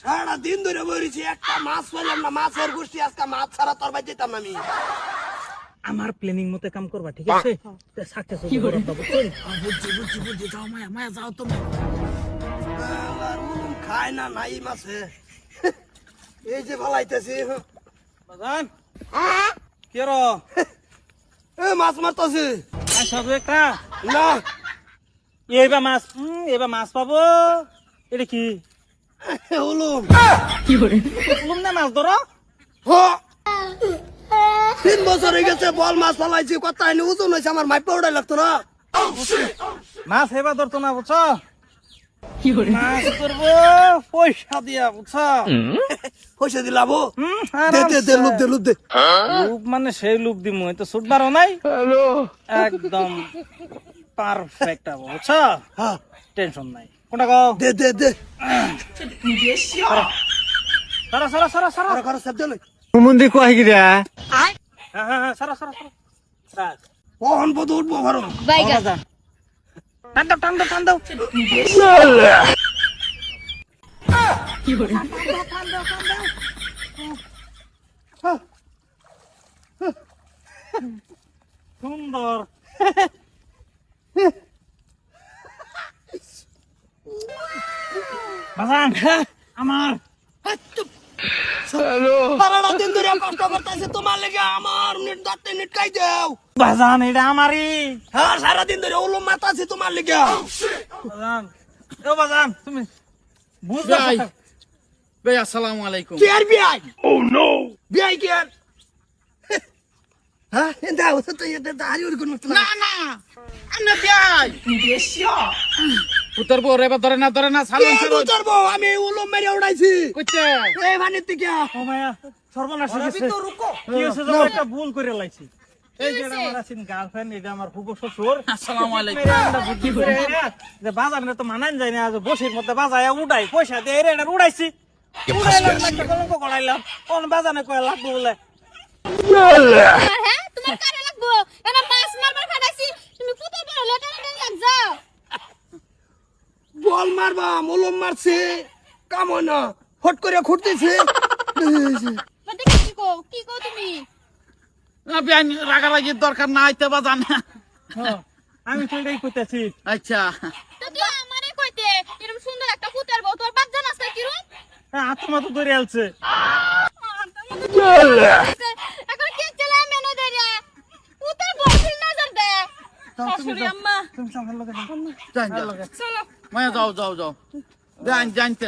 সারা দিন ধরে বলেছি একটা মাছ পেলাম না, মাছের গোষ্ঠী আজকে মাছ ছাড়া তোর বাড়ি যেতাম না আমি। আমার প্ল্যানিং মতে কাম করবা, ঠিক আছে? সাকসেস হবে বড়টা, বুঝছো? বুঝছি যাও মায়া মায়া যাও তুমি। আর উলুম খায় না নাই মাছে। এই যে ভালাইতেছি বাজান কে রো মাছ মারতেছি আসবে একটা না। এবার মাছ পাবো। এটা কি উলুম উলুম না মাছ ধরো? হ 3 বছর হয়ে গেছে বল মাছ ফালাইছি, কথা হয়নি, ওজন হয়েছে আমার মাইপা উড়াই লাগতো না। মাছ এবার ধরতো না, বুঝছো? মাছ ধরবো পয়সা দিয়া, বুঝছো? পয়সা দিলাবো দে আরামসে। দে লুপ দে লুপ দে। লুক মানে সেই লুক দিমু, তো ছুটবারও নাই। একদম পারফেক্ট হবো, বুঝছো? হ্যাঁ টেনশন নাই। কোনটা গাও? দে দে দে সারা সারা সারা সারা। আর খরচ শব্দ নাই। হ্যাঁ, সারা সারা সারা। রাখ। কখন পদ উঠবো ভালো। বাজান। টান দাও টান দাও টান দাও। সুন্দর। বাজান আমার সারাটা দিন ধরে কষ্ট করতেছে তোমার লেগে, আমার নেট দাঁতে নেট খাই দাও। বাজান এটা আমারই। হ্যাঁ সারাদিন ধরে উলুম মারতাছি তোমার লেগে। বাজান ও বাজান তুমি বুঝবে ভাই ভাই আসসালামু আলাইকুম। কি আর বিআই? ও নো বিআই কি আর? হ্যাঁ দাও তো এটা দাঁড়ি ওর কোন না না আমি ভাই উত্তর বো রে ধরে না সালন সালন উতরবো আমি উলুম মেরে উড়াইছি। কইতে এই মানে থেকে ও মায়া সর্বনাশ হয়ে গেছে। কি হয়েছে জানো? একটা ভুল করে লাইছি। এই যে এটা আমার আছেন গার্লফ্রেন্ড, এটা আমার ফুফু শ্বশুর। আসসালামু আলাইকুম। মেরে আমরা বুদ্ধি করে যে বাজারে তো মানান যায় না, আজ বসির মধ্যে বাজায় উড়াই পয়সা দিয়ে এটা উড়াইছি। উড়াইলাম একটা কলঙ্ক করাইলাম। কোন বাজানে কয় লাগবে বলে। হ্যাঁ তোমার কারে লাগবো? এনা মাছ মারবার খাটাইছি, তুমি পুতে বড় লেটা লেটা লাগযাও। বল মারবা উলুম মারছে কাম হয় না, ফট করে খুঁড়তেছে। মানে কি কো তুমি? না ভাই রাগারাগির দরকার না আইতে বাজান। হ্যাঁ, আমি তো এটাই কইতাছি। আচ্ছা তো তুই আমারে কইতে এরকম সুন্দর একটা পুতের বউ তোর বাপ জানাস না কি রুম? আত্মা তো ধরে আলছে। এখন কে চলে মেনে দে রে? পুতের বউ ফিল নজর দে। শাশুড়ি আম্মা তুমি সকাল লগে যাই চলো। মায়া যাও জানতে